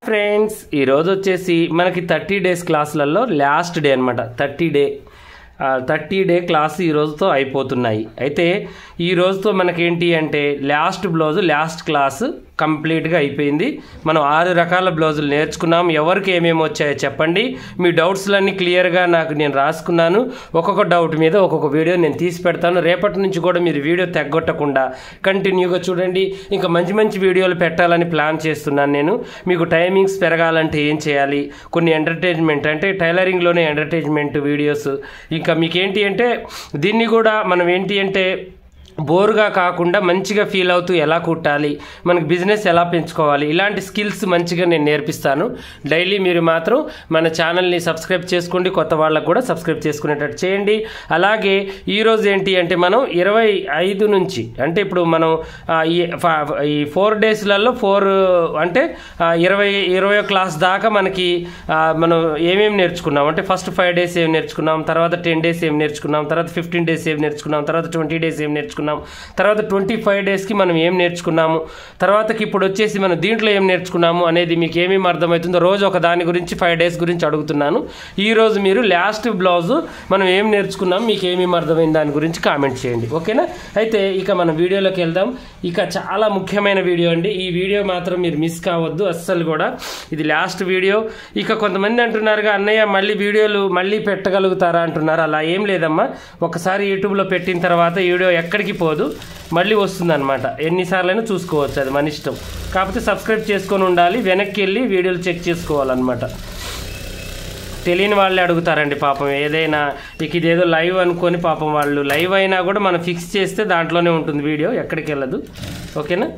Friends ఈ రోజు వచ్చేసి మనకి 30 డేస్ క్లాసులలో లాస్ట్ డే అన్నమాట 30 డే క్లాస్ ఈ రోజుతో అయిపోతున్నాయి. అయితే ఈ రోజుతో మనకేంటి అంటే లాస్ట్ బ్లౌజ్ లాస్ట్ క్లాస్ కంప్లీట్గా అయిపోయింది. మనం 6 రకాల బ్లౌజులు నేర్చుకున్నాం. ఎవరికి ఏమేమి వచ్చాయో చెప్పండి. మీ డౌట్స్లన్నీ క్లియర్గా నేను రాసుకున్నాను. ఒక్కొక్క డౌట్ మీద ఒక్కొక్క వీడియో నేను తీసి పెడతాను. రేపటి నుంచి కూడా మీరు వీడియో తెగ్గొట్టకుండా కంటిన్యూగా చూడండి. ఇంకా మంచి మంచి వీడియోలు పెట్టాలని ప్లాన్ చేస్తున్నాను నేను. మీకు టైమింగ్స్ పెరగాలంటే ఏం చేయాలి, కొన్ని ఎంటర్టైన్మెంట్ అంటే టైలరింగ్లోనే ఎంటర్టైన్మెంట్ వీడియోస్, ఇంకా మీకేంటి అంటే దీన్ని కూడా మనం ఏంటి అంటే బోర్గా కాకుండా మంచిగా ఫీల్ అవుతూ ఎలా కుట్టాలి, మనకి బిజినెస్ ఎలా పెంచుకోవాలి, ఇలాంటి స్కిల్స్ మంచిగా నేను నేర్పిస్తాను. డైలీ మీరు మాత్రం మన ఛానల్ని సబ్స్క్రైబ్ చేసుకోండి. కొత్త వాళ్ళకు కూడా సబ్స్క్రైబ్ చేసుకునేటట్టు చేయండి. అలాగే ఈరోజు ఏంటి అంటే మనం 25 నుంచి అంటే ఇప్పుడు మనం ఈ 4 డేస్లలో 4 అంటే 20 క్లాస్ దాకా మనకి మనం ఏమేమి నేర్చుకున్నాం అంటే ఫస్ట్ 5 డేస్ ఏం నేర్చుకున్నాం, తర్వాత 10 డేస్ ఏం నేర్చుకున్నాం, తర్వాత 15 డేస్ ఏం నేర్చుకున్నాం, తర్వాత 20 డేస్ ఏం నేర్చుకున్నాం, తర్వాత 25 డేస్కి మనం ఏం నేర్చుకున్నాము, తర్వాతకి ఇప్పుడు వచ్చేసి మనం దీంట్లో ఏం నేర్చుకున్నాము అనేది మీకు ఏమేమి అర్థమవుతుందో రోజు ఒక దాని గురించి 5 డేస్ గురించి అడుగుతున్నాను. ఈరోజు మీరు లాస్ట్ బ్లౌజ్ మనం ఏం నేర్చుకున్నాం, మీకు ఏమేమి అర్థమైంది దాని గురించి కామెంట్ చేయండి, ఓకేనా? అయితే ఇక మనం వీడియోలోకి వెళ్దాం. ఇక చాలా ముఖ్యమైన వీడియో అండి. ఈ వీడియో మాత్రం మీరు మిస్ కావద్దు అస్సలు కూడా. ఇది లాస్ట్ వీడియో. ఇక కొంతమంది అంటున్నారుగా అన్నయ్య మళ్ళీ వీడియోలు మళ్ళీ పెట్టగలుగుతారా అంటున్నారు. అలా ఏం లేదమ్మా. ఒకసారి యూట్యూబ్లో పెట్టిన తర్వాత వీడియో ఎక్కడికి పోదు, మళ్ళీ వస్తుంది అనమాట. ఎన్నిసార్లైనా చూసుకోవచ్చు, అది మన ఇష్టం. కాకపోతే సబ్స్క్రైబ్ చేసుకొని ఉండాలి, వెనక్కి వెళ్ళి వీడియోలు చెక్ చేసుకోవాలన్నమాట. తెలియని వాళ్ళే అడుగుతారండి పాపం ఏదైనా. ఇక ఇదేదో లైవ్ అనుకొని పాపం వాళ్ళు లైవ్ అయినా కూడా మనం ఫిక్స్ చేస్తే దాంట్లోనే ఉంటుంది వీడియో, ఎక్కడికి వెళ్ళదు, ఓకేనా?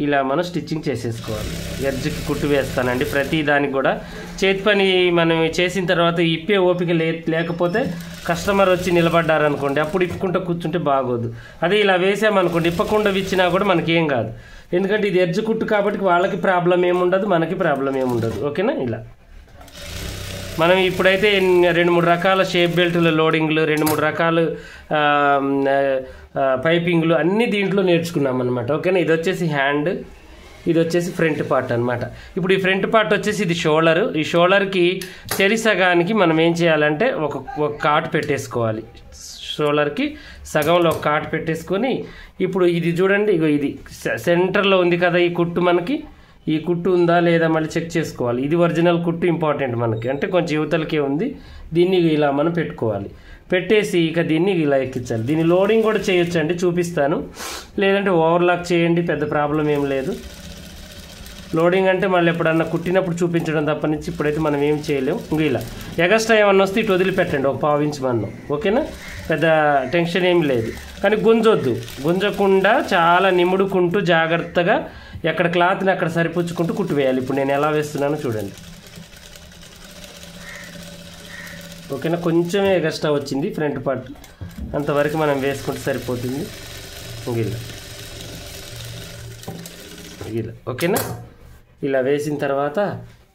ఇలా మనం స్టిచ్చింగ్ చేసేసుకోవాలి. ఎడ్జ్కి కుట్టు వేస్తానండి ప్రతి దానికి కూడా. చేతి పని మనం చేసిన తర్వాత ఇప్పే ఓపిక లేకపోతే కస్టమర్ వచ్చి నిలబడ్డారనుకోండి, అప్పుడు ఇప్పుకుంటూ కూర్చుంటే బాగోదు. అదే ఇలా వేసామనుకోండి, ఇప్పకుండా ఇచ్చినా కూడా మనకేం కాదు. ఎందుకంటే ఇది ఎడ్జ్ కుట్టు కాబట్టి వాళ్ళకి ప్రాబ్లం ఏముండదు, మనకి ప్రాబ్లం ఏముండదు, ఓకేనా? ఇలా మనం ఇప్పుడైతే 2-3 రకాల షేప్ బెల్టుల లోడింగ్లు, 2-3 రకాలు పైపింగ్లు అన్నీ దీంట్లో నేర్చుకున్నాం అనమాట, ఓకేనా? ఇది వచ్చేసి హ్యాండ్, ఇది వచ్చేసి ఫ్రంట్ పార్ట్ అనమాట. ఇప్పుడు ఈ ఫ్రంట్ పార్ట్ వచ్చేసి ఇది షోల్డరు. ఈ షోల్డర్కి సగానికి మనం ఏం చేయాలంటే ఒక కాట్ పెట్టేసుకోవాలి. షోల్డర్కి సగంలో ఒక కాట్ పెట్టేసుకొని ఇప్పుడు ఇది చూడండి, ఇగో ఇది సెంటర్లో ఉంది కదా ఈ కుట్టు. మనకి ఈ కుట్టు ఉందా లేదా మళ్ళీ చెక్ చేసుకోవాలి. ఇది ఒరిజినల్ కుట్టు ఇంపార్టెంట్ మనకి, అంటే కొంచెం యువతలకే ఉంది. దీన్ని ఇలా మనం పెట్టుకోవాలి. పెట్టేసి ఇక దీన్ని ఇలా ఎక్కించాలి. దీన్ని లోడింగ్ కూడా చేయొచ్చు అండి, చూపిస్తాను. లేదంటే ఓవర్లాక్ చేయండి, పెద్ద ప్రాబ్లం ఏం లేదు. లోడింగ్ అంటే మళ్ళీ ఎప్పుడన్నా కుట్టినప్పుడు చూపించడం తప్ప నుంచి ఇప్పుడైతే మనం ఏం చేయలేము. ఇంక ఇలా ఎగస్ట్రా ఏమన్నా వస్తే ఇటు వదిలిపెట్టండి, ఒక 1/4 ఇంచ్ మన్నం, ఓకేనా? పెద్ద టెన్షన్ ఏం లేదు. కానీ గుంజొద్దు, గుంజకుండా చాలా నిముడుకుంటూ జాగ్రత్తగా ఎక్కడ క్లాత్ని అక్కడ సరిపుచ్చుకుంటూ కుట్టు వేయాలి. ఇప్పుడు నేను ఎలా వేస్తున్నానో చూడండి, ఓకేనా? కొంచెమే ఎగస్ట్రా వచ్చింది ఫ్రంట్ పార్ట్, అంతవరకు మనం వేసుకుంటే సరిపోతుంది. ఇలా ఇలా ఓకేనా? ఇలా వేసిన తర్వాత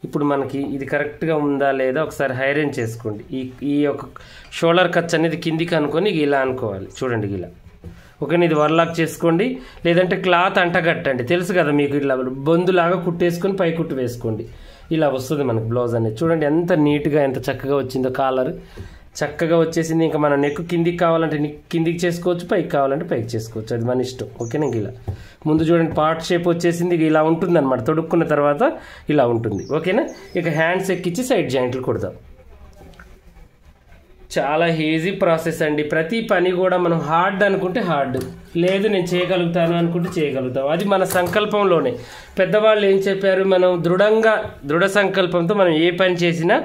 ఇప్పుడు మనకి ఇది కరెక్ట్గా ఉందా లేదా ఒకసారి ఐరన్ చేసుకోండి. ఈ యొక్క షోల్డర్ ఖర్చు అనేది కిందికి అనుకొని ఇలా అనుకోవాలి, చూడండి ఇలా, ఓకేనా? ఇది వర్లాక్ చేసుకోండి, లేదంటే క్లాత్ అంటగట్టండి. తెలుసు కదా మీకు, ఇలా బొందులాగా కుట్టేసుకొని పై కుట్టు వేసుకోండి. ఇలా వస్తుంది మనకు బ్లౌజ్ అనేది. చూడండి ఎంత నీట్గా ఎంత చక్కగా వచ్చిందో, కాలర్ చక్కగా వచ్చేసింది. ఇంకా మన నెక్ కిందికి కావాలంటే కిందికి చేసుకోవచ్చు, పైకి కావాలంటే పైకి చేసుకోవచ్చు, అది మన ఇష్టం, ఓకేనా? ఇలా ముందు చూడండి పార్ట్ షేప్ వచ్చేసింది, ఇలా ఉంటుంది అనమాట. తొడుక్కున్న తర్వాత ఇలా ఉంటుంది, ఓకేనా? ఇక హ్యాండ్స్ ఎక్కించి సైడ్ జాయింట్లు కుడదాం. చాలా ఈజీ ప్రాసెస్ అండి. ప్రతి పని కూడా మనం హార్డ్ అనుకుంటే హార్డ్, లేదు నేను చేయగలుగుతాను అనుకుంటే చేయగలుగుతాం. అది మన సంకల్పంలోనే. పెద్దవాళ్ళు ఏం చెప్పారు, మనం దృఢ సంకల్పంతో మనం ఏ పని చేసినా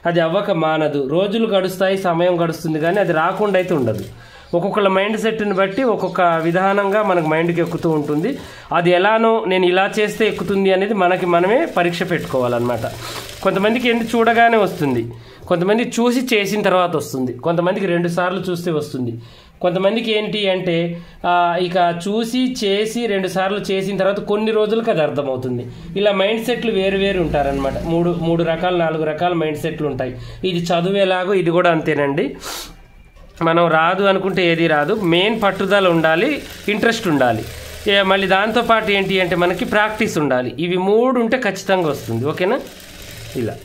అది అవ్వక మానదు. రోజులు గడుస్తాయి, సమయం గడుస్తుంది, కానీ అది రాకుండా అయితే ఉండదు. ఒక్కొక్కళ్ళ మైండ్ సెట్ని బట్టి ఒక్కొక్క విధానంగా మనకు మైండ్కి ఎక్కుతూ ఉంటుంది. అది ఎలానో నేను ఇలా చేస్తే ఎక్కుతుంది అనేది మనకి మనమే పరీక్ష పెట్టుకోవాలన్నమాట. కొంతమందికి ఏంటి చూడగానే వస్తుంది, కొంతమంది చూసి చేసిన తర్వాత వస్తుంది, కొంతమందికి 2 సార్లు చూస్తే వస్తుంది, కొంతమందికి ఏంటి అంటే ఇక చూసి చేసి 2 సార్లు చేసిన తర్వాత కొన్ని రోజులకు అది అర్థమవుతుంది. ఇలా మైండ్ సెట్లు వేరు ఉంటారనమాట. 3 రకాలు 4 రకాల మైండ్ సెట్లు ఉంటాయి. ఇది చదువేలాగో ఇది కూడా అంతేనండి. మనం రాదు అనుకుంటే ఏది రాదు. మెయిన్ పట్టుదల ఉండాలి, ఇంట్రెస్ట్ ఉండాలి. మళ్ళీ దాంతోపాటు ఏంటి అంటే మనకి ప్రాక్టీస్ ఉండాలి. ఇవి 3 ఉంటే ఖచ్చితంగా వస్తుంది. ఓకేనా? ఇలా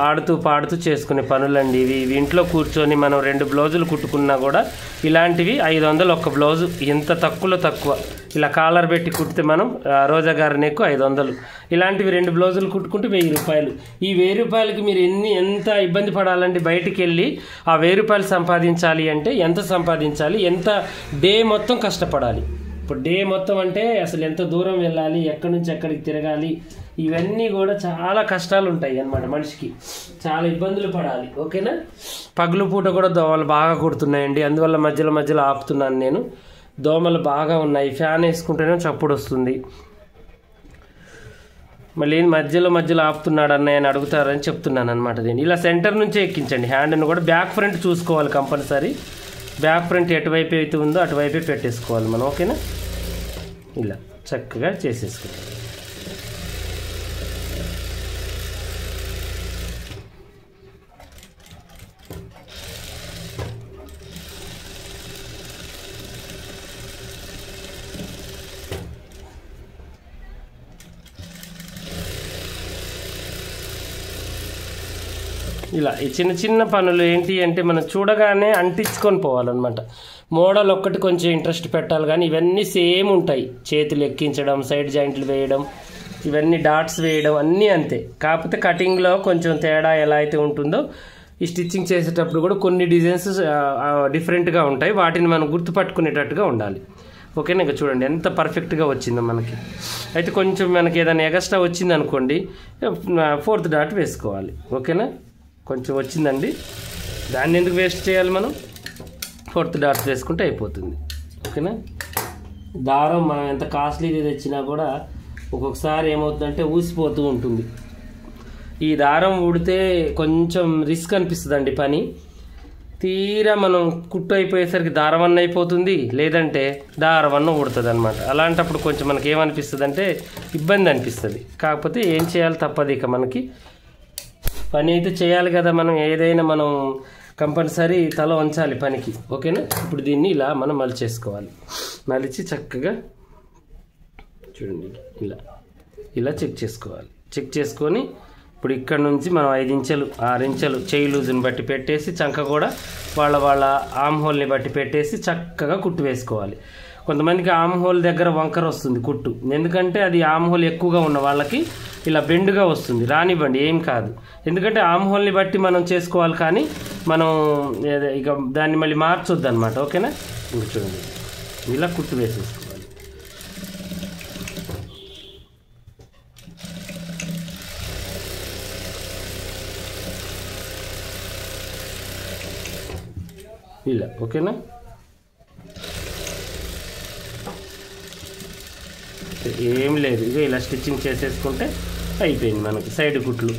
ఆడుతూ పాడుతూ చేసుకునే పనులండి ఇవి. ఇంట్లో కూర్చొని మనం 2 బ్లౌజులు కుట్టుకున్నా కూడా ఇలాంటివి 500 ఒక బ్లౌజు, ఎంత తక్కువలో తక్కువ. ఇలా కాలర్ పెట్టి కుట్టితే మనం రోజా గారి నెక్కు 500, ఇలాంటివి 2 బ్లౌజులు కుట్టుకుంటే 1000 రూపాయలు. ఈ 1000 రూపాయలకి మీరు ఎంత ఇబ్బంది పడాలండి బయటికి వెళ్ళి ఆ 1000 రూపాయలు సంపాదించాలి అంటే ఎంత సంపాదించాలి, ఎంత డే మొత్తం కష్టపడాలి. ఇప్పుడు డే మొత్తం అంటే అసలు ఎంత దూరం వెళ్ళాలి, ఎక్కడి నుంచి ఎక్కడికి తిరగాలి, ఇవన్నీ కూడా చాలా కష్టాలు ఉంటాయి అన్నమాట. మనిషికి చాలా ఇబ్బందులు పడాలి. ఓకేనా? పగులు పూట కూడా దోమలు బాగా కుడుతున్నాయండి, అందువల్ల మధ్యలో ఆపుతున్నాను నేను. దోమలు బాగా ఉన్నాయి, ఫ్యాన్ వేసుకుంటేనే చప్పుడు వస్తుంది. మళ్ళీ మధ్యలో ఆపుతున్నాడు అన్నయ్య అని అడుగుతారని చెప్తున్నాను అనమాట. దీన్ని ఇలా సెంటర్ నుంచే ఎక్కించండి. హ్యాండ్ని కూడా బ్యాక్ ఫ్రంట్ చూసుకోవాలి కంపల్సరీ. బ్యాక్ ఫ్రంట్ ఎటువైపు అయితే ఉందో అటువైపే పెట్టేసుకోవాలి మనం. ఓకేనా? ఇలా చక్కగా చేసేసుకోవాలి. ఇలా ఈ చిన్న పనులు ఏంటి అంటే మనం చూడగానే అంటించుకొని పోవాలన్నమాట. మోడల్ ఒక్కటి కొంచెం ఇంట్రెస్ట్ పెట్టాలి, కానీ ఇవన్నీ సేమ్ ఉంటాయి. చేతులు ఎక్కించడం, సైడ్ జాయింట్లు వేయడం, ఇవన్నీ డాట్స్ వేయడం అన్నీ అంతే. కాకపోతే కటింగ్లో కొంచెం తేడా ఎలా అయితే ఉంటుందో ఈ స్టిచ్చింగ్ చేసేటప్పుడు కూడా కొన్ని డిజైన్స్ డిఫరెంట్గా ఉంటాయి. వాటిని మనం గుర్తుపట్టుకునేటట్టుగా ఉండాలి. ఓకేనా? ఇంకా చూడండి ఎంత పర్ఫెక్ట్గా వచ్చిందో మనకి. అయితే కొంచెం మనకి ఏదైనా ఎగస్ట్రా వచ్చింది అనుకోండి, 4th డాట్ వేసుకోవాలి. ఓకేనా? కొంచెం వచ్చిందండి, దాన్ని ఎందుకు వేస్ట్ చేయాలి, మనం 4th డాట్స్ వేసుకుంటే అయిపోతుంది. ఓకేనా? దారం మనం ఎంత కాస్ట్లీది తెచ్చినా కూడా ఒక్కొక్కసారి ఏమవుతుందంటే ఊసిపోతూ ఉంటుంది. ఈ దారం ఊడితే కొంచెం రిస్క్ అనిపిస్తుందండి పని. తీరా మనం కుట్టు అయిపోయేసరికి దారవన్న అయిపోతుంది, లేదంటే దారవన్న ఊడుతుంది అనమాట. అలాంటప్పుడు కొంచెం మనకి ఏమనిపిస్తుంది అంటే ఇబ్బంది అనిపిస్తుంది. కాకపోతే ఏం చేయాలి, తప్పదు. ఇక మనకి పని అయితే చేయాలి కదా, మనం ఏదైనా మనం కంపల్సరీ తల వంచాలి పనికి. ఓకేనా? ఇప్పుడు దీన్ని ఇలా మనం మలిచేసుకోవాలి. మలిచి చక్కగా చూడండి ఇలా చెక్ చేసుకోవాలి. చెక్ చేసుకొని ఇప్పుడు ఇక్కడ నుంచి మనం 5 ఇంచులు 6 ఇంచులు చేయి లూజుని బట్టి పెట్టేసి, చంక కూడా వాళ్ళ ఆమ్ హోల్ని బట్టి పెట్టేసి చక్కగా కుట్టు వేసుకోవాలి. కొంతమందికి ఆమ్ హోల్ దగ్గర వంకర వస్తుంది కుట్టు, ఎందుకంటే అది ఆమ్ హోల్ ఎక్కువగా ఉన్న వాళ్ళకి ఇలా బెండుగా వస్తుంది. రానివ్వండి, ఏం కాదు. ఎందుకంటే ఆమ్ హోల్ని బట్టి మనం చేసుకోవాలి, కానీ మనం ఇక దాన్ని మళ్ళీ మార్చొద్దు అనమాట. ఓకేనా? ఇంకా చూడండి ఇలా కుట్టు వేసేసుకోవాలి. ఇలా ఓకేనా? ఏం లేదు, ఇక ఇలా స్టిచ్చింగ్ చేసేసుకుంటే అయిపోయింది మనకి. సైడ్ కుట్లు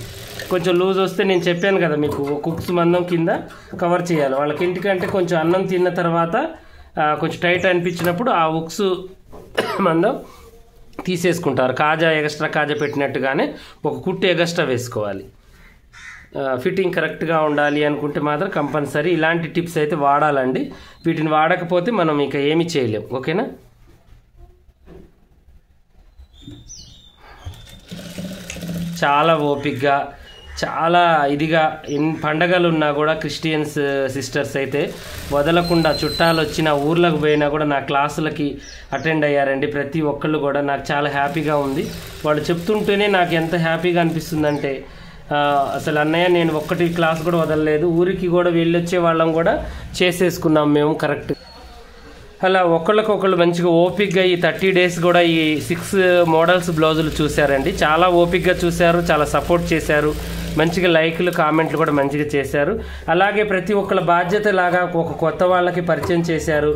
కొంచెం లూజ్ వస్తే నేను చెప్పాను కదా మీకు, కుక్స్ మందం కింద కవర్ చేయాలి. వాళ్ళకి ఇంటికంటే కొంచెం అన్నం తిన్న తర్వాత కొంచెం టైట్ అనిపించినప్పుడు ఆ ఉక్స్ మందం తీసేసుకుంటారు. ఎక్స్ట్రా కాజా పెట్టినట్టుగానే ఒక కుట్టు ఎగస్ట్రా వేసుకోవాలి. ఫిట్టింగ్ కరెక్ట్గా ఉండాలి అనుకుంటే మాత్రం కంపల్సరీ ఇలాంటి టిప్స్ అయితే వాడాలండి. వీటిని వాడకపోతే మనం ఇక ఏమీ చేయలేం. ఓకేనా? చాలా ఓపిక్గా, చాలా ఇదిగా పండగలు ఉన్నా కూడా క్రిస్టియన్స్ సిస్టర్స్ అయితే వదలకుండా, చుట్టాలు వచ్చిన ఊర్లకు పోయినా కూడా నా క్లాసులకి అటెండ్ అయ్యారండి. ప్రతి ఒక్కళ్ళు కూడా నాకు చాలా హ్యాపీగా ఉంది. వాళ్ళు చెప్తుంటేనే నాకు ఎంత హ్యాపీగా అనిపిస్తుందంటే, అసలు అన్నయ్య నేను ఒక్కటి క్లాస్ కూడా వదలలేదు, ఊరికి కూడా వెళ్ళొచ్చే వాళ్ళం కూడా చేసేసుకున్నాం మేము కరెక్ట్. అలా ఒకళ్ళకొకళ్ళు మంచిగా ఓపిక్గా ఈ 30 days కూడా ఈ 6 మోడల్స్ బ్లౌజులు చూశారండి. చాలా ఓపిక్గా చూశారు, చాలా సపోర్ట్ చేశారు, మంచిగా లైక్లు కామెంట్లు కూడా మంచిగా చేశారు. అలాగే ప్రతి ఒక్కళ్ళ బాధ్యత లాగా ఒక కొత్త వాళ్ళకి పరిచయం చేశారు.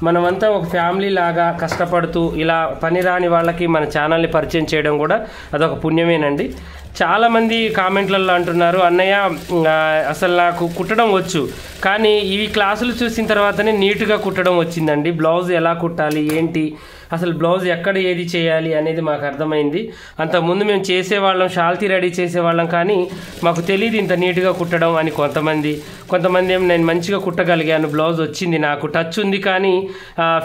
మనమంతా ఒక ఫ్యామిలీ లాగా కష్టపడుతూ ఇలా పని రాని వాళ్ళకి మన ఛానల్ని పరిచయం చేయడం కూడా అదొక పుణ్యమేనండి. చాలామంది కామెంట్లలో అంటున్నారు, అన్నయ్య అసలు నాకు కుట్టడం వచ్చు, కానీ ఇవి క్లాసులు చూసిన తర్వాతనే నీట్గా కుట్టడం వచ్చిందండి. బ్లౌజ్ ఎలా కుట్టాలి ఏంటి అసలు బ్లౌజ్ ఎక్కడ ఏది చేయాలి అనేది మాకు అర్థమైంది. అంతకుముందు మేము చేసేవాళ్ళం, షాల్తీ రెడీ చేసేవాళ్ళం, కానీ మాకు తెలియదు ఇంత నీట్గా కుట్టడం అని. కొంతమంది ఏమో నేను మంచిగా కుట్టగలిగాను, బ్లౌజ్ వచ్చింది, నాకు టచ్ ఉంది, కానీ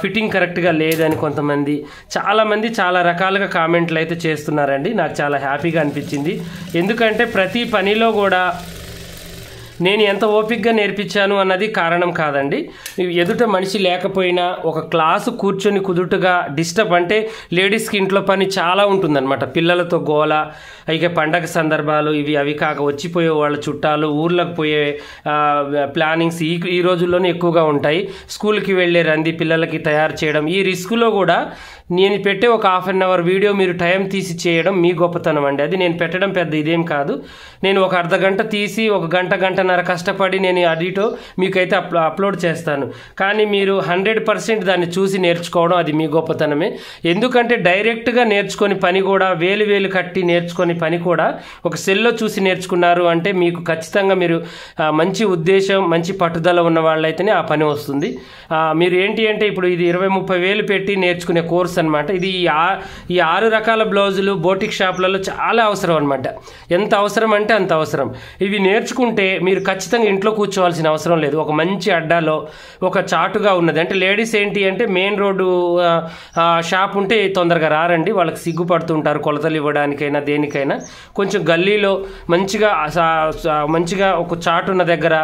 ఫిట్టింగ్ కరెక్ట్గా లేదని కొంతమంది, చాలామంది చాలా రకాలుగా కామెంట్లు అయితే చేస్తున్నారండి. నాకు చాలా హ్యాపీగా అనిపించింది. ఎందుకంటే ప్రతి పనిలో కూడా నేను ఎంత ఓపికగా నేర్పించాను అన్నది కారణం కాదండి. ఎదుట మనిషి లేకపోయినా ఒక క్లాసు కూర్చొని కుదుటుగా డిస్టర్బ్, అంటే లేడీస్కి ఇంట్లో పని చాలా ఉంటుందన్నమాట. పిల్లలతో గోల, ఇక పండగ సందర్భాలు, ఇవి అవి కాక వచ్చిపోయే వాళ్ళ చుట్టాలు, ఊర్లకు పోయే ప్లానింగ్స్ ఈ రోజుల్లోనే ఎక్కువగా ఉంటాయి. స్కూల్కి వెళ్ళే రంది పిల్లలకి తయారు చేయడం, ఈ రిస్క్లో కూడా నేను పెట్టే ఒక హాఫ్ అన్ అవర్ వీడియో మీరు టైం తీసి చేయడం మీ గొప్పతనం అండి. అది నేను పెట్టడం పెద్ద ఇదేం కాదు. నేను ఒక అర్ధ గంట తీసి ఒక గంటన్నర కష్టపడి నేను అడిటో మీకైతే అప్లోడ్ చేస్తాను. కానీ మీరు 100% దాన్ని చూసి నేర్చుకోవడం అది మీ గొప్పతనమే. ఎందుకంటే డైరెక్ట్గా నేర్చుకొని పని కూడా, వేలు కట్టి నేర్చుకొని పని కూడా ఒక సెల్లో చూసి నేర్చుకున్నారు అంటే మీకు ఖచ్చితంగా మీరు మంచి ఉద్దేశం, మంచి పట్టుదల ఉన్న వాళ్ళైతేనే ఆ పని వస్తుంది. మీరు ఏంటి అంటే ఇప్పుడు ఇది 20-30 వేలు పెట్టి నేర్చుకునే కోర్స్ అనమాట. ఇది ఈ 6 రకాల బ్లౌజులు బోటిక్ షాపులలో చాలా అవసరం అనమాట. ఎంత అవసరం అంటే అంత అవసరం. ఇవి నేర్చుకుంటే మీరు ఖచ్చితంగా ఇంట్లో కూర్చోవాల్సిన అవసరం లేదు. ఒక మంచి అడ్డాలో ఒక చాటుగా ఉన్నది, అంటే లేడీస్ ఏంటి అంటే మెయిన్ రోడ్డు షాప్ ఉంటే తొందరగా రారండి, వాళ్ళకి సిగ్గుపడుతుంటారు కొలతలు ఇవ్వడానికైనా దేనికైనా. కొంచెం గల్లీలో మంచిగా ఒక చాటు ఉన్న దగ్గర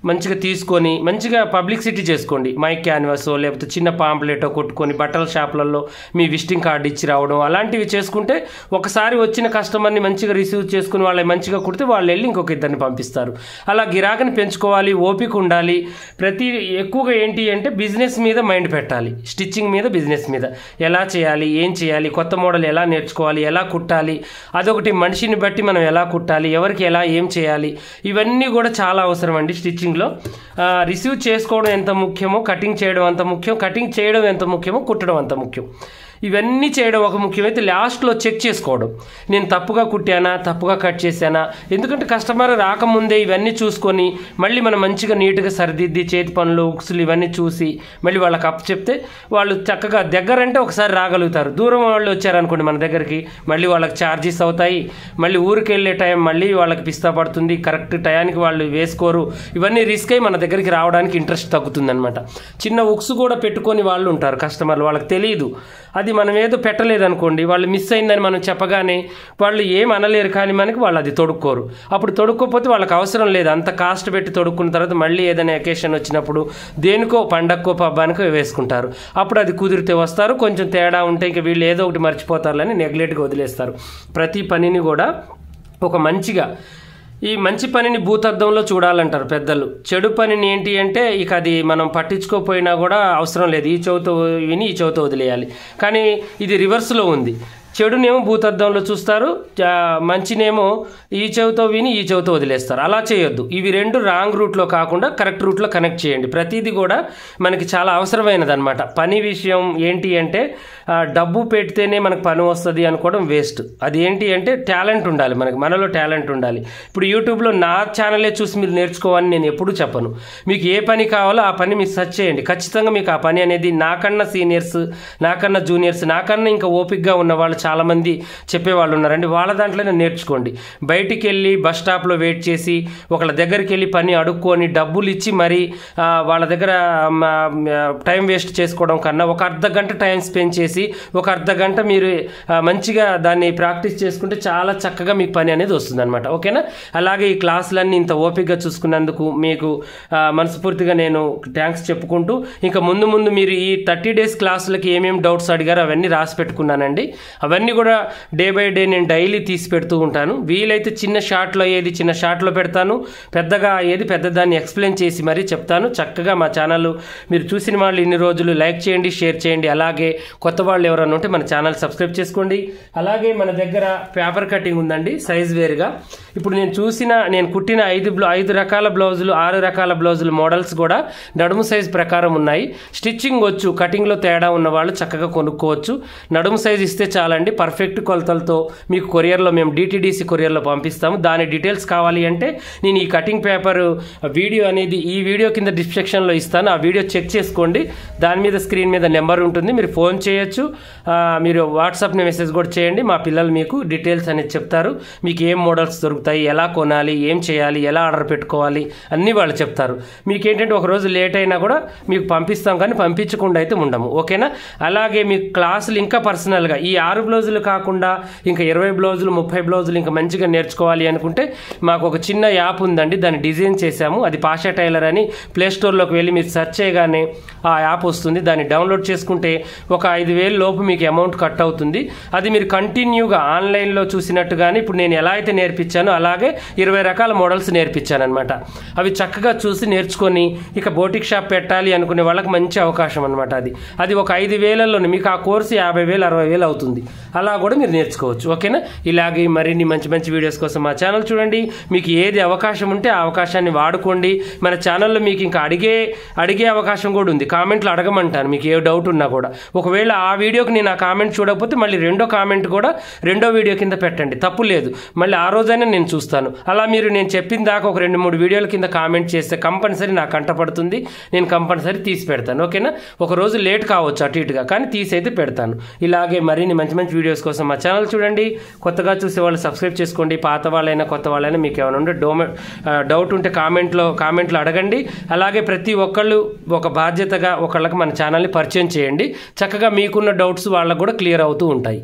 మంచిగా తీసుకొని మంచిగా పబ్లిసిటీ చేసుకోండి. మైక్ క్యాన్వాసో లేకపోతే చిన్న పాంప్లెటో కొట్టుకొని బట్టల షాపులలో మీ విజిటింగ్ కార్డు ఇచ్చి రావడం, అలాంటివి చేసుకుంటే ఒకసారి వచ్చిన కస్టమర్ని మంచిగా రిసీవ్ చేసుకుని వాళ్ళని మంచిగా కుడితే వాళ్ళు వెళ్ళి ఇంకొక ఇద్దరిని పంపిస్తారు. అలా గిరాకని పెంచుకోవాలి, ఓపిక ఉండాలి. ఎక్కువగా ఏంటి అంటే బిజినెస్ మీద మైండ్ పెట్టాలి. స్టిచ్చింగ్ మీద, బిజినెస్ మీద ఎలా చేయాలి, ఏం చేయాలి, కొత్త మోడల్ ఎలా నేర్చుకోవాలి, ఎలా కుట్టాలి, అదొకటి మనిషిని బట్టి మనం ఎలా కుట్టాలి, ఎవరికి ఎలా ఏం చేయాలి, ఇవన్నీ కూడా చాలా అవసరం అండి స్టిచ్చింగ్ లో. రిసీవ్ చేసుకోవడం ఎంత ముఖ్యమో కటింగ్ చేయడం అంత ముఖ్యం, కటింగ్ చేయడం ఎంత ముఖ్యమో కుట్టడం అంత ముఖ్యం. ఇవన్నీ చేయడం ఒక ముఖ్యమైతే లాస్ట్లో చెక్ చేసుకోవడం, నేను తప్పుగా కుట్టానా, తప్పుగా కట్ చేశానా. ఎందుకంటే కస్టమర్ రాకముందే ఇవన్నీ చూసుకొని మళ్ళీ మనం మంచిగా నీట్గా సరిదిద్ది చేతి పనులు, ఉక్సులు ఇవన్నీ చూసి మళ్ళీ వాళ్ళకి అప్పు చెప్తే వాళ్ళు చక్కగా దగ్గరంటే ఒకసారి రాగలుగుతారు. దూరం వాళ్ళు వచ్చారనుకోండి మన దగ్గరికి, మళ్ళీ వాళ్ళకి ఛార్జెస్ అవుతాయి, మళ్ళీ ఊరికి వెళ్ళే టైం మళ్ళీ వాళ్ళకి పిస్తా పడుతుంది, కరెక్ట్ టయానికి వాళ్ళు వేసుకోరు. ఇవన్నీ రిస్క్ అయ్యి మన దగ్గరికి రావడానికి ఇంట్రెస్ట్ తగ్గుతుంది అనమాట. చిన్న ఉక్సు కూడా పెట్టుకొని వాళ్ళు ఉంటారు కస్టమర్లు, వాళ్ళకి తెలియదు. అది మనం ఏదో పెట్టలేదనుకోండి, వాళ్ళు మిస్ అయిందని మనం చెప్పగానే వాళ్ళు ఏం అనలేరు, కానీ మనకి వాళ్ళు అది తొడుక్కోరు. అప్పుడు తొడుక్కోపోతే వాళ్ళకి అవసరం లేదు. అంత కాస్ట్ పెట్టి తొడుక్కున్న తర్వాత మళ్ళీ ఏదైనా అకేషన్ వచ్చినప్పుడు దేనికో పండక్కో పబ్బానికో వేసుకుంటారు. అప్పుడు అది కుదిరితే వస్తారు, కొంచెం తేడా ఉంటే ఇంక వీళ్ళు ఏదో ఒకటి మర్చిపోతారని నెగ్లెక్ట్గా వదిలేస్తారు. ప్రతి పనిని కూడా ఒక మంచిగా, ఈ మంచి పనిని భూతద్దంలో చూడాలంటారు పెద్దలు. చెడు పనిని ఏంటి అంటే ఇక అది మనం పట్టించుకోపోయినా కూడా అవసరం లేదు, ఈ చెవితో విని ఈ చెవితో వదిలేయాలి. కానీ ఇది రివర్స్లో ఉంది. చెడునేమో భూతద్దంలో చూస్తారు, మంచినేమో ఈ చెవితో విని ఈ చెవితో వదిలేస్తారు. అలా చేయొద్దు. ఇవి రెండు రాంగ్ రూట్లో కాకుండా కరెక్ట్ రూట్లో కనెక్ట్ చేయండి. ప్రతిదీ కూడా మనకి చాలా అవసరమైనది అనమాట. పని విషయం ఏంటి అంటే డబ్బు పెడితేనే మనకు పని వస్తుంది అనుకోవడం వేస్ట్. అది ఏంటి అంటే టాలెంట్ ఉండాలి, మనలో టాలెంట్ ఉండాలి. ఇప్పుడు యూట్యూబ్లో నా ఛానలే చూసి మీరు నేర్చుకోవాలని నేను ఎప్పుడూ చెప్పను. మీకు ఏ పని కావాలో ఆ పని మీరు సెర్చ్ చేయండి. ఖచ్చితంగా మీకు ఆ పని అనేది నాకన్నా సీనియర్స్, నాకన్నా జూనియర్స్, నాకన్నా ఇంకా ఓపికగా ఉన్న వాళ్ళు చాలామంది చెప్పేవాళ్ళు ఉన్నారండి. వాళ్ళ దాంట్లోనే నేర్చుకోండి. బయటికి వెళ్ళి బస్ స్టాప్లో వెయిట్ చేసి ఒకళ్ళ దగ్గరికి వెళ్ళి పని అడుక్కొని డబ్బులు ఇచ్చి మరి వాళ్ళ దగ్గర టైం వేస్ట్ చేసుకోవడం కన్నా ఒక అర్ధ గంట టైం స్పెండ్ చేసి ఒక అర్ధ గంట మీరు మంచిగా దాన్ని ప్రాక్టీస్ చేసుకుంటే చాలా చక్కగా మీకు పని అనేది వస్తుంది అనమాట. ఓకేనా? అలాగే ఈ క్లాసులన్నీ ఇంత ఓపికగా చూసుకున్నందుకు మీకు మనస్ఫూర్తిగా నేను థ్యాంక్స్ చెప్పుకుంటూ, ఇంకా ముందు మీరు ఈ 30 days క్లాసులకి ఏమేమి డౌట్స్ అడిగారో అవన్నీ రాసి పెట్టుకున్నానండి. అవన్నీ కూడా డే బై డే నేను డైలీ తీసి పెడుతూ ఉంటాను. వీలైతే చిన్న షార్ట్లో అయ్యేది చిన్న షార్ట్లో పెడతాను, పెద్దగా అయ్యేది పెద్దదాన్ని ఎక్స్ప్లెయిన్ చేసి మరీ చెప్తాను. చక్కగా మా ఛానల్ మీరు చూసిన వాళ్ళు ఇన్ని రోజులు లైక్ చేయండి, షేర్ చేయండి. అలాగే కొత్త వాళ్ళు ఎవరైనా ఉంటే మన ఛానల్ సబ్స్క్రైబ్ చేసుకోండి. అలాగే మన దగ్గర పేపర్ కటింగ్ ఉందండి, సైజ్ వేరుగా. ఇప్పుడు నేను కుట్టిన 5 రకాల బ్లౌజులు, 6 రకాల బ్లౌజులు మోడల్స్ కూడా నడుము సైజ్ ప్రకారం ఉన్నాయి. స్టిచ్చింగ్ వచ్చు, కటింగ్లో తేడా ఉన్న వాళ్ళు చక్కగా కొనుక్కోవచ్చు. నడుము సైజ్ ఇస్తే చాలండి. కావాలండి, పర్ఫెక్ట్ కొలతలతో మీకు కొరియర్లో మేము డిటిడిసి కొరియర్లో పంపిస్తాము. దాని డీటెయిల్స్ కావాలి అంటే నేను ఈ కటింగ్ పేపర్ వీడియో అనేది ఈ వీడియో కింద డిస్క్రిప్షన్లో ఇస్తాను. ఆ వీడియో చెక్ చేసుకోండి. దాని మీద స్క్రీన్ మీద నెంబర్ ఉంటుంది, మీరు ఫోన్ చేయొచ్చు, మీరు వాట్సాప్ని మెసేజ్ కూడా చేయండి. మా పిల్లలు మీకు డీటెయిల్స్ అనేది చెప్తారు. మీకు ఏం మోడల్స్ దొరుకుతాయి, ఎలా కొనాలి, ఏం చేయాలి, ఎలా ఆర్డర్ పెట్టుకోవాలి అన్నీ వాళ్ళు చెప్తారు. మీకు ఏంటంటే ఒకరోజు లేట్ అయినా కూడా మీకు పంపిస్తాం, కానీ పంపించకుండా అయితే ఉండము. ఓకేనా? అలాగే మీకు క్లాసులు ఇంకా పర్సనల్గా ఈ 6 బ్లౌజులు కాకుండా ఇంకా 20 బ్లౌజులు 30 బ్లౌజులు ఇంకా మంచిగా నేర్చుకోవాలి అనుకుంటే మాకు ఒక చిన్న యాప్ ఉందండి, దాన్ని డిజైన్ చేశాము. అది పాషా టైలర్ అని ప్లే స్టోర్లోకి వెళ్ళి మీరు సెర్చ్ చేయగానే ఆ యాప్ వస్తుంది. దాన్ని డౌన్లోడ్ చేసుకుంటే ఒక 5,000 లోపు మీకు అమౌంట్ కట్ అవుతుంది. అది మీరు కంటిన్యూగా ఆన్లైన్లో చూసినట్టుగానే ఇప్పుడు నేను ఎలా అయితే నేర్పించానో అలాగే 20 రకాల మోడల్స్ నేర్పించాను అనమాట. అవి చక్కగా చూసి నేర్చుకొని ఇక బోటిక్ షాప్ పెట్టాలి అనుకునే వాళ్ళకి మంచి అవకాశం అనమాట. అది ఒక 5,000లోనే మీకు ఆ కోర్సు 50,000 60,000 అవుతుంది. అలా కూడా మీరు నేర్చుకోవచ్చు. ఓకేనా? ఇలాగే మరిన్ని మంచి మంచి వీడియోస్ కోసం మా ఛానల్ చూడండి. మీకు ఏది అవకాశం ఉంటే ఆ అవకాశాన్ని వాడుకోండి. మన ఛానల్లో మీకు ఇంకా అడిగే అవకాశం కూడా ఉంది. కామెంట్లు అడగమంటాను మీకు ఏ డౌట్ ఉన్నా కూడా. ఒకవేళ ఆ వీడియోకి నేను ఆ కామెంట్ చూడకపోతే మళ్ళీ రెండో కామెంట్ కూడా రెండో వీడియో కింద పెట్టండి, తప్పు లేదు. మళ్ళీ ఆ రోజైనా నేను చూస్తాను. అలా మీరు నేను చెప్పిన దాకా ఒక 2-3 వీడియోల కింద కామెంట్ చేస్తే కంపల్సరీ నాకు కంటపడుతుంది, నేను కంపల్సరీ తీసి పెడతాను. ఓకేనా? ఒక రోజు లేట్ కావచ్చు అటు ఇటుగా, కానీ తీసి అయితే పెడతాను. ఇలాగే మరిన్ని మంచి మంచి వీడియోస్ కోసం మా ఛానల్ చూడండి. కొత్తగా చూసే వాళ్ళు సబ్స్క్రైబ్ చేసుకోండి. పాత వాళ్ళైనా కొత్త వాళ్ళైనా మీకు ఏమైనా ఉంటే డౌట్ ఉంటే కామెంట్లో అడగండి. అలాగే ప్రతి ఒక్కళ్ళు ఒక బాధ్యతగా ఒకళ్ళకి మన ఛానల్ని పరిచయం చేయండి. చక్కగా మీకున్న డౌట్స్ వాళ్ళకు కూడా క్లియర్ అవుతూ ఉంటాయి.